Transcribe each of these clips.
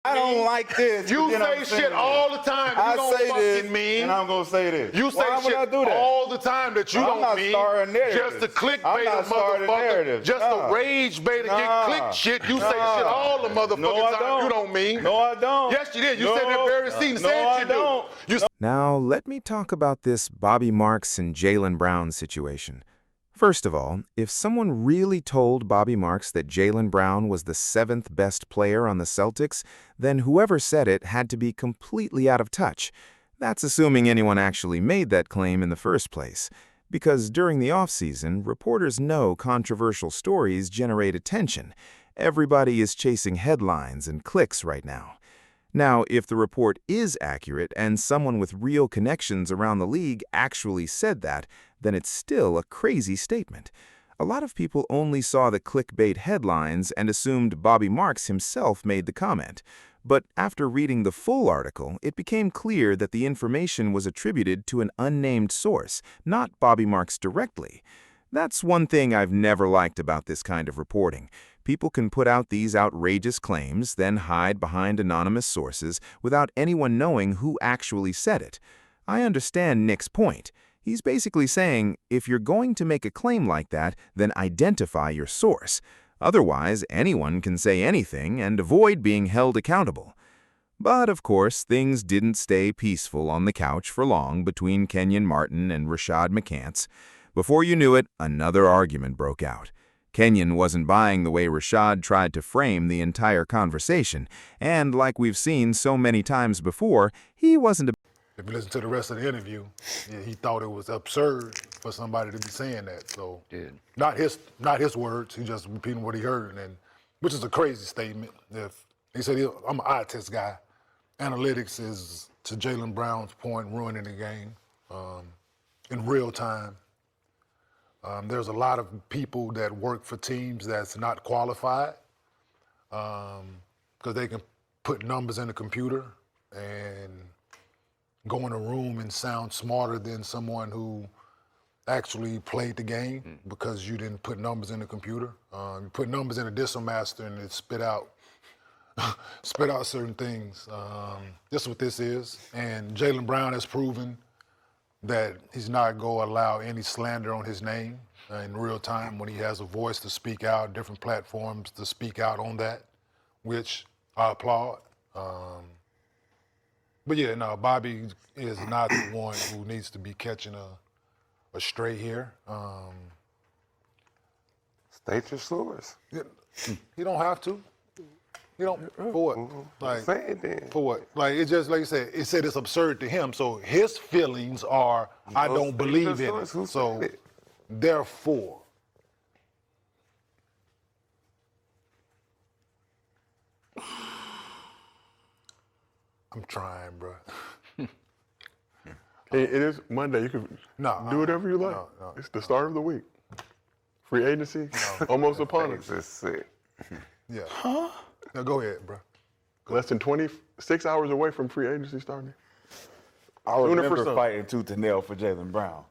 I don't like this. You say shit all the time that you don't fucking mean. And I'm gonna say this. You say shit all the time that you don't mean. Just to clickbait a motherfucker. Just to rage bait and get click shit. You say shit all the motherfucking time you don't mean. No, I don't. Yes, you did. You said that very scene. Said you do. Now, let me talk about this Bobby Marks and Jaylen Brown situation. First of all, if someone really told Bobby Marks that Jaylen Brown was the 7th best player on the Celtics, then whoever said it had to be completely out of touch. That's assuming anyone actually made that claim in the first place. Because during the offseason, reporters know controversial stories generate attention. Everybody is chasing headlines and clicks right now. Now, if the report is accurate and someone with real connections around the league actually said that, then it's still a crazy statement. A lot of people only saw the clickbait headlines and assumed Bobby Marks himself made the comment. But after reading the full article, it became clear that the information was attributed to an unnamed source, not Bobby Marks directly. That's one thing I've never liked about this kind of reporting. People can put out these outrageous claims, then hide behind anonymous sources without anyone knowing who actually said it. I understand Nick's point. He's basically saying, if you're going to make a claim like that, then identify your source. Otherwise, anyone can say anything and avoid being held accountable. But, of course, things didn't stay peaceful on the couch for long between Kenyon Martin and Rashad McCants. Before you knew it, another argument broke out. Kenyon wasn't buying the way Rashad tried to frame the entire conversation, and like we've seen so many times before, he wasn't If you listen to the rest of the interview, he thought it was absurd for somebody to be saying that. So, not his words. He just repeating what he heard, and which is a crazy statement. If he said I'm an eye test guy, analytics is, to Jaylen Brown's point, ruining the game in real time. There's a lot of people that work for teams that's not qualified because they can put numbers in the computer and go in a room and sound smarter than someone who actually played the game because you didn't put numbers in the computer. You put numbers in a Decimal Master and it spit out certain things. This is what this is. And Jaylen Brown has proven that he's not going to allow any slander on his name in real time when he has a voice to speak out, different platforms to speak out on that, which I applaud. But yeah, no, Bobby is not the one who needs to be catching a stray here. State your source. He don't have to. You don't, for what? Like, say it then. For what? Like, it's just, like you said, it said it's absurd to him, so his feelings are, I don't believe in it. So, therefore. I'm trying, bro. It is Monday. You can do whatever you like. No. It's the start of the week. Free agency almost upon us. That's it. Yeah. Huh? Now go ahead, bro. Less than 26 hours away from free agency starting. I remember fighting tooth and nail for Jaylen Brown.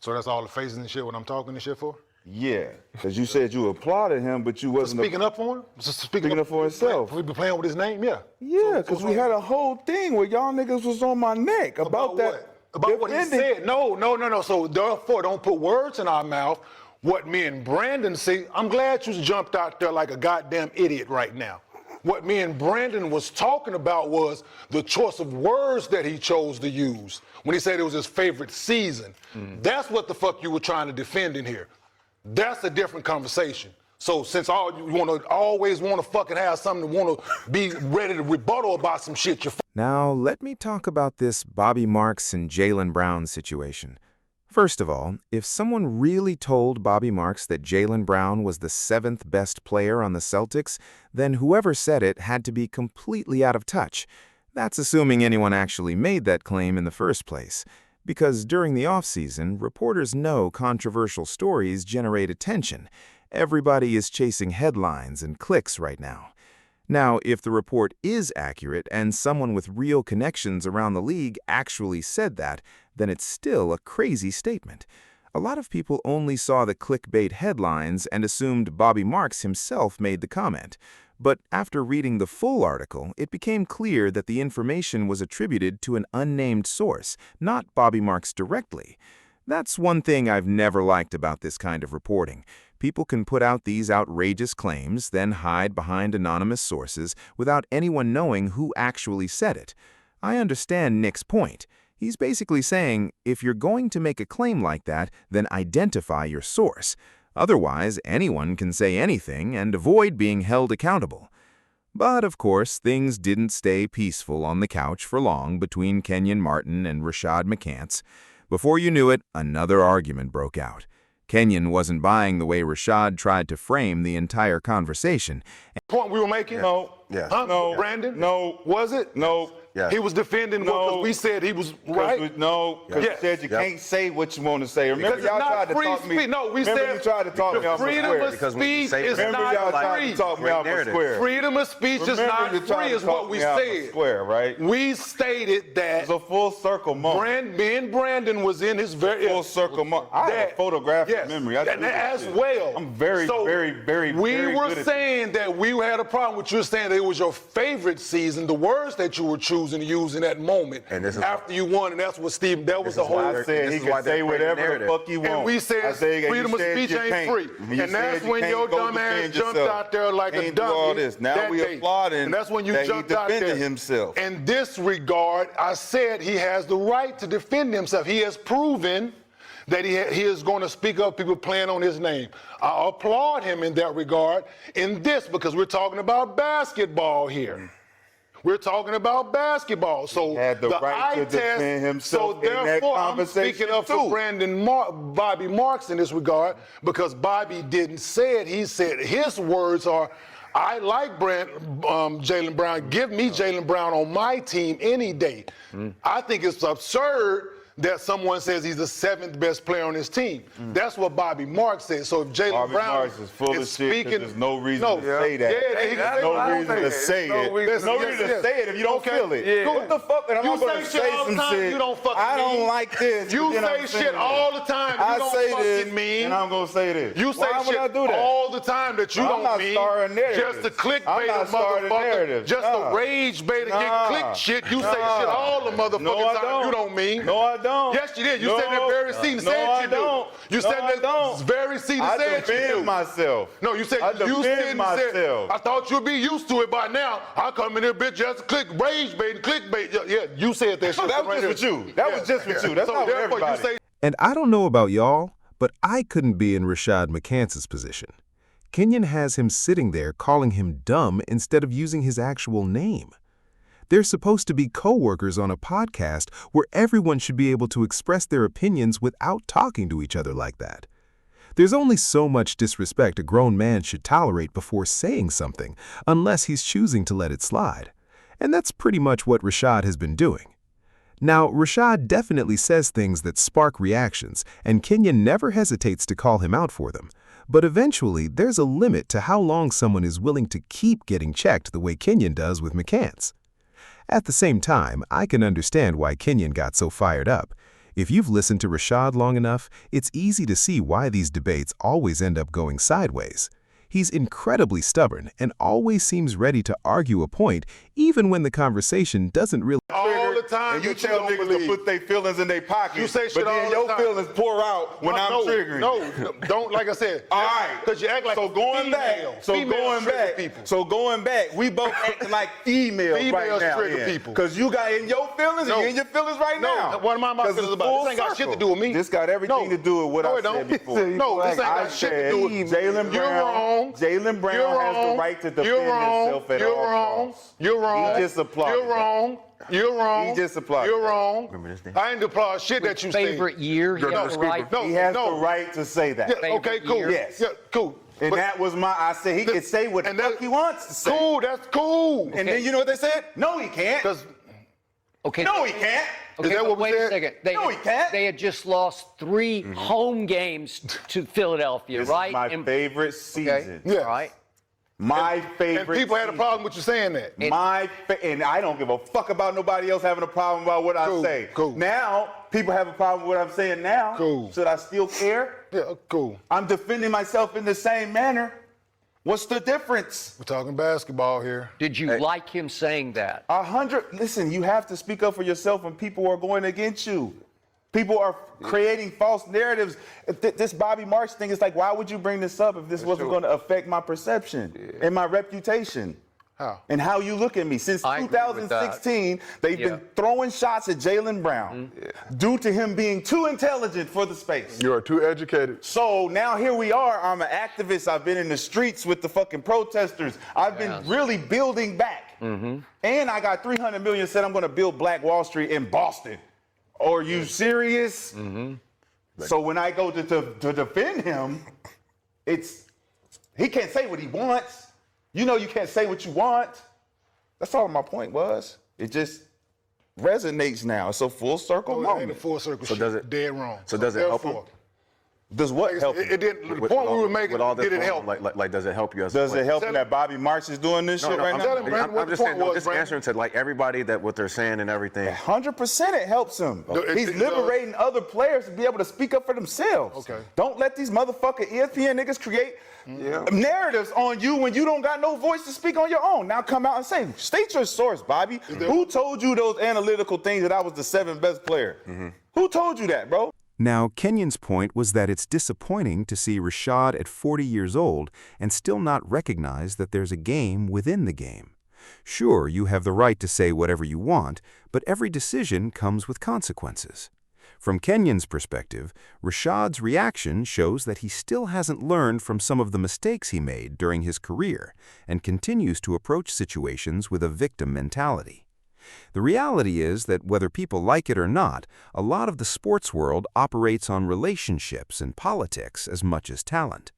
So that's all the faces and shit when I'm talking and shit for? Yeah, because you said you applauded him, but you wasn't speaking up for him? Speaking up for himself. We been playing with his name, yeah. Yeah, because we had a whole thing where y'all niggas was on my neck about that. What? About what he said? No. So therefore, don't put words in our mouth. What me and Brandon say, I'm glad you jumped out there like a goddamn idiot right now. What me and Brandon was talking about was the choice of words that he chose to use when he said it was his favorite season. That's what the fuck you were trying to defend in here. That's a different conversation. So since you always want to fucking have something to want to be ready to rebuttal about some shit, Now, let me talk about this Bobby Marks and Jaylen Brown situation. First of all, if someone really told Bobby Marks that Jaylen Brown was the 7th best player on the Celtics, then whoever said it had to be completely out of touch. That's assuming anyone actually made that claim in the first place. Because during the offseason, reporters know controversial stories generate attention. Everybody is chasing headlines and clicks right now. Now, if the report is accurate and someone with real connections around the league actually said that, then it's still a crazy statement. A lot of people only saw the clickbait headlines and assumed Bobby Marks himself made the comment. But after reading the full article, it became clear that the information was attributed to an unnamed source, not Bobby Marks directly. That's one thing I've never liked about this kind of reporting. People can put out these outrageous claims, then hide behind anonymous sources without anyone knowing who actually said it. I understand Nick's point. He's basically saying, if you're going to make a claim like that, then identify your source. Otherwise, anyone can say anything and avoid being held accountable. But, of course, things didn't stay peaceful on the couch for long between Kenyon Martin and Rashad McCants. Before you knew it, another argument broke out. Kenyon wasn't buying the way Rashad tried to frame the entire conversation. Point we were making? No. Yes. Huh? No. Brandon? No. Was it? No. Yes. He was defending No. what we said he was right. No, because Yes. you said you Yep. can't say what you want to say. Remember Because it's y'all not tried to free talk me. speech. No, we remember said you tried to talk me the off a freedom square. of Because when you speech say is freedom, Remember y'all not tried free. to talk me Great off a narrative. square. Freedom of speech is Remember not you tried free to is what talk we me off a said. square, right? We stated that It's a full circle moment. Brandon was in his very Full circle moment. I have a photographic yes, memory. I and do this as shit. well. I'm very, So very, very, we very were good at saying that we had a problem with you saying that it was your favorite season, the words that you were choosing to use in that moment And this is- after you won, and that's what Steve, that was This the is whole why I they're- said this he is why can they're say creating whatever the narrative. fuck he wants. And we said I said, freedom you of said speech you ain't can't. free. You And said that's you when can't your go dumb ass defend jumped yourself. out there like a Can't do all dummy this. Now that we day. applauding And that's when you that he jumped out there. defended himself. In this regard, I said he has the right to defend himself. He has proven that he is going to speak up people playing on his name. I applaud him in that regard in this because we're talking about basketball here. We're talking about basketball. So He had the right to eye defend test, himself so in that therefore I'm conversation, speaking up for too. Bobby Marks in this regard because Bobby didn't say it. He said his words are, I like Jaylen Brown. Give me Jaylen Brown on my team any day. I think it's absurd that someone says he's the 7th best player on his team. That's what Bobby Marks said. So if Jaylen Bobby Brown Marks is full of shit 'cause speaking, there's no reason to say that. Yeah, he There's no reason to say it. There's no reason to say it if you don't feel it. What the fuck? And I'm You not gonna say shit all the some time, shit. you don't fucking I don't mean. like this. You then I'm say saying shit it. all the time, you I don't say fucking this, mean. and I'm gonna say this. You say Why would shit I do that? all the time that you I'm don't not mean. starting narratives. Just to clickbait I'm not a starting motherfucker. narratives. Just Nah. to rage bait and Nah. get click shit. You say shit all the motherfucking No, I time don't. you don't mean. No, I don't. Yes, you did. You No. said that very scene. No, Said I you don't. do. You No, said I that don't. very scene. I Said you defend do. myself. No, you said I you defend said myself. I thought you'd be used to it by now. I come in here, bitch, just to click rage bait and clickbait. Yeah, you said that shit. That was right just there. with you. That was just with you. That's So not with therefore, everybody. you say And I don't know about y'all, but I couldn't be in Rashad McCants' position. Kenyon has him sitting there calling him dumb instead of using his actual name. They're supposed to be coworkers on a podcast where everyone should be able to express their opinions without talking to each other like that. There's only so much disrespect a grown man should tolerate before saying something, unless he's choosing to let it slide. And that's pretty much what Rashad has been doing. Now, Rashad definitely says things that spark reactions, and Kenyon never hesitates to call him out for them. But eventually, there's a limit to how long someone is willing to keep getting checked the way Kenyon does with McCants. At the same time, I can understand why Kenyon got so fired up. If you've listened to Rashad long enough, it's easy to see why these debates always end up going sideways. He's incredibly stubborn and always seems ready to argue a point, even when the conversation doesn't really. all the time And you that you tell don't niggas believe. to put their feelings in their pockets. You say shit but then all the your time. feelings pour out when I'm triggering. No, don't, like I said. All right. Because you act like so going female. back. So Females going trigger back. people. So going back. We both acting like females right Females now. trigger people. Because you got in your feelings No. and you in your feelings right No, now. what am I my 'Cause feelings it's about? full This ain't got shit to circle. do with me. This got everything No. to do with what No, I it don't. said before. No, this ain't I got shit to said do with me. Jaylen Brown. You're wrong. Jaylen Brown You're has wrong. the right to defend You're wrong. himself at You're all wrong. costs. You're wrong. He just applauded You're that. wrong. You're wrong. He just applauded You're that. wrong. Remember this day? I ain't applaud shit that you say. Favorite year, he has the right. No, He has no. the right to say that. Yeah, okay, Favorite cool. year? Yes. Yeah, cool. And But- that was I said he could say what the and fuck that- he wants to say. Cool, that's cool. And then you know what they said? No, he can't. Because Okay. No, he can't. Okay, that but what we wait a said? second. No, he can't. They had just lost 3 home games to Philadelphia, This right? is my And- favorite season. Yeah. All right. My favorite. and people had a season. problem with you saying that. And I don't give a fuck about nobody else having a problem about what Cool, I say. cool. Now, people have a problem with what I'm saying now. Cool. Should I still care? Yeah, cool. I'm defending myself in the same manner. What's the difference? We're talking basketball here. Did you like him saying that? 100. Listen, you have to speak up for yourself when people are going against you. People are creating false narratives. This Bobby Marks thing is like, why would you bring this up if this wasn't going to affect my perception and my reputation? How? And how you look at me. Since I agree with 2016, they've been throwing shots at Jaylen Brown due to him being too intelligent for the space. You are too educated. So now here we are. I'm an activist. I've been in the streets with the fucking protesters. I've been really building back. And I got 300 million said I'm going to build Black Wall Street in Boston. Are you serious? So when I go to defend him, he can't say what he wants. You know you can't say what you want. That's all my point was. It just resonates now. It's a full circle It moment. ain't a full circle So shit. does it- Dead wrong. So does it help Therefore, him? Does what help? It didn't. The point we were making, with all this did it going help? on, like does it help you? As Does it help Tell that him- Bobby Marks is doing this shit right I'm, now? Tell him, Brandon, what I'm the just point saying, no, was, just Brandon. answering to like everybody that what they're saying and everything. 100% it helps him. No, He's it liberating other players to be able to speak up for themselves. Okay. Don't let these motherfucking ESPN niggas create narratives on you when you don't got no voice to speak on your own. Now come out and say, state your source, Bobby. Who told you those analytical things that I was the 7th best player? Who told you that, bro? Now, Kenyon's point was that it's disappointing to see Rashad at 40 years old and still not recognize that there's a game within the game. Sure, you have the right to say whatever you want, but every decision comes with consequences. From Kenyon's perspective, Rashad's reaction shows that he still hasn't learned from some of the mistakes he made during his career and continues to approach situations with a victim mentality. The reality is that whether people like it or not, a lot of the sports world operates on relationships and politics as much as talent.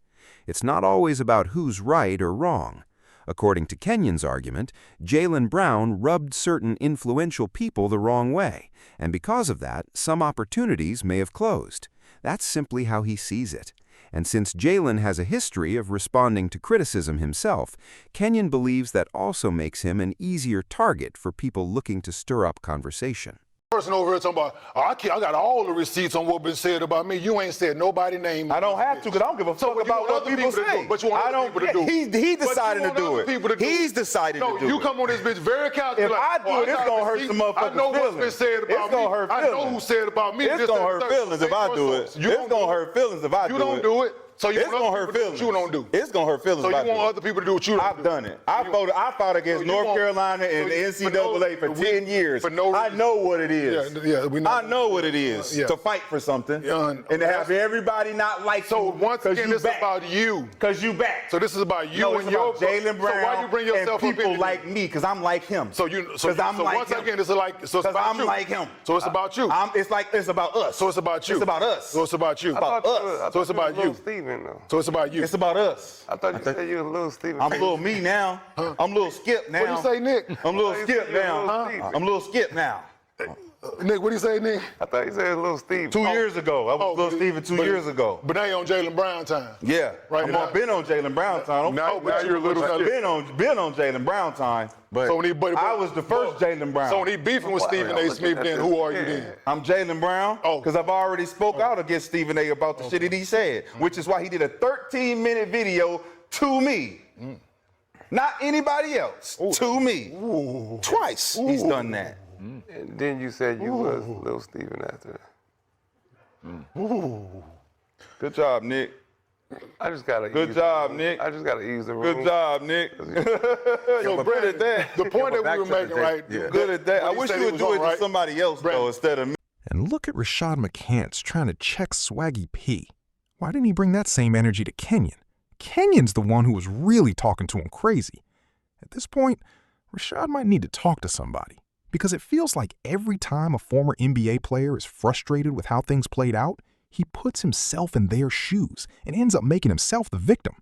It's not always about who's right or wrong. According to Kenyon's argument, Jaylen Brown rubbed certain influential people the wrong way, and because of that, some opportunities may have closed. That's simply how he sees it. And since Jaylen has a history of responding to criticism himself, Kenyon believes that also makes him an easier target for people looking to stir up conversation. Person over here talking about, I got all the receipts on what been said about me. You ain't said nobody name. I don't have to because I don't give a fuck but you about want what other people people to say. do, but you want I other don't people to do. He But decided you to want do other it. people to do He's it. decided to do No, you it. come on this bitch very calculated. If I do it, it's gonna hurt some motherfuckers' I know what's been feelings. said about It's gonna me. hurt I know feelings. who said about me. It's this, gonna that, hurt third. feelings if I do it. You It's don't gonna do it. hurt feelings if I do it. You don't do it. So you It's want gonna other hurt people to do what feelings. you don't do. It's gonna hurt feelings So if I you do want it. other people to do what you don't I've do. done it. I fought against So you North want- Carolina and the so you- for no- NCAA for 10 years. for no I reason. know what it is. Yeah, we know. I know what it is Yeah. to fight for something Yeah, and to have everybody not like So you once 'cause again, you this is back. about you. Because you back. So this is about you No, and it's your about Jaylen Brown So why you bring yourself and up people in like me because I'm like him. So I'm like once him. again, it's like so it's Because about I'm you. like him. So it's about you. It's about us. So it's about you. It's about us. So it's about you. about us. So it's about you. Steven, though. So it's about you. It's about us. I thought you said you were little Steven. I'm little me now. I'm little Skip now. What do you say, Nick? I'm little you Skip said you were now. little Steve. I'm little Skip now. Nick, what do you say, Nick? I thought you said little Steven. 2 years ago. I was little Steven 2 years ago. But now you're on Jaylen Brown time. Yeah. Right now. I've been on Jaylen Brown time. Now you're a little Skip. Been on Jaylen Brown time. So when he, but, I was the first Jaylen Brown. So when he beefing with Stephen A. Smith, then who are you then? I'm Jaylen Brown because I've already spoke out against Stephen A. about the shit that he said, which is why he did a 13-minute video to me. Not anybody else. To me. Twice he's done that. And then you said you was little Steven after that. Good job, Nick. I just gotta Good job, Nick. I just gotta ease the room. Good job, Nick. You're good at that. The point that back we were to the making, day- right? yeah. Good at that. I What he wish said you he would was do on, it to right? somebody else, though, instead of me. And look at Rashad McCants trying to check Swaggy P. Why didn't he bring that same energy to Kenyon? Kenyon's the one who was really talking to him crazy. At this point, Rashad might need to talk to somebody, because it feels like every time a former NBA player is frustrated with how things played out, he puts himself in their shoes and ends up making himself the victim.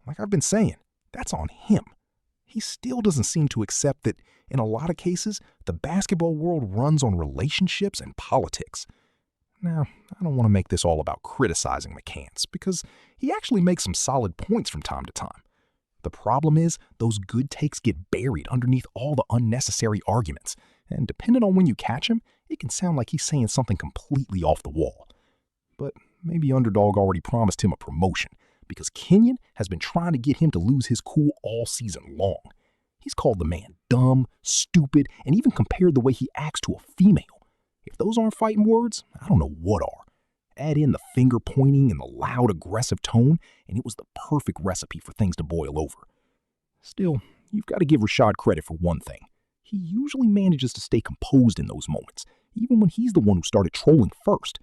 Like I've been saying, that's on him. He still doesn't seem to accept that, in a lot of cases, the basketball world runs on relationships and politics. Now, I don't want to make this all about criticizing McCants, because he actually makes some solid points from time to time. The problem is, those good takes get buried underneath all the unnecessary arguments, and depending on when you catch him, it can sound like he's saying something completely off the wall. But maybe Underdog already promised him a promotion, because Kenyon has been trying to get him to lose his cool all season long. He's called the man dumb, stupid, and even compared the way he acts to a female. If those aren't fighting words, I don't know what are. Add in the finger pointing and the loud, aggressive tone, and it was the perfect recipe for things to boil over. Still, you've got to give Rashad credit for one thing. He usually manages to stay composed in those moments, even when he's the one who started trolling first.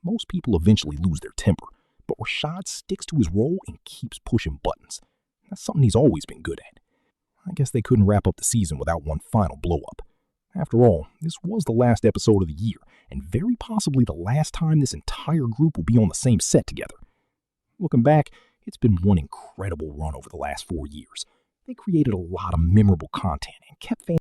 Most people eventually lose their temper, but Rashad sticks to his role and keeps pushing buttons. That's something he's always been good at. I guess they couldn't wrap up the season without one final blow-up. After all, this was the last episode of the year, and very possibly the last time this entire group will be on the same set together. Looking back, it's been one incredible run over the last 4 years. They created a lot of memorable content and kept fans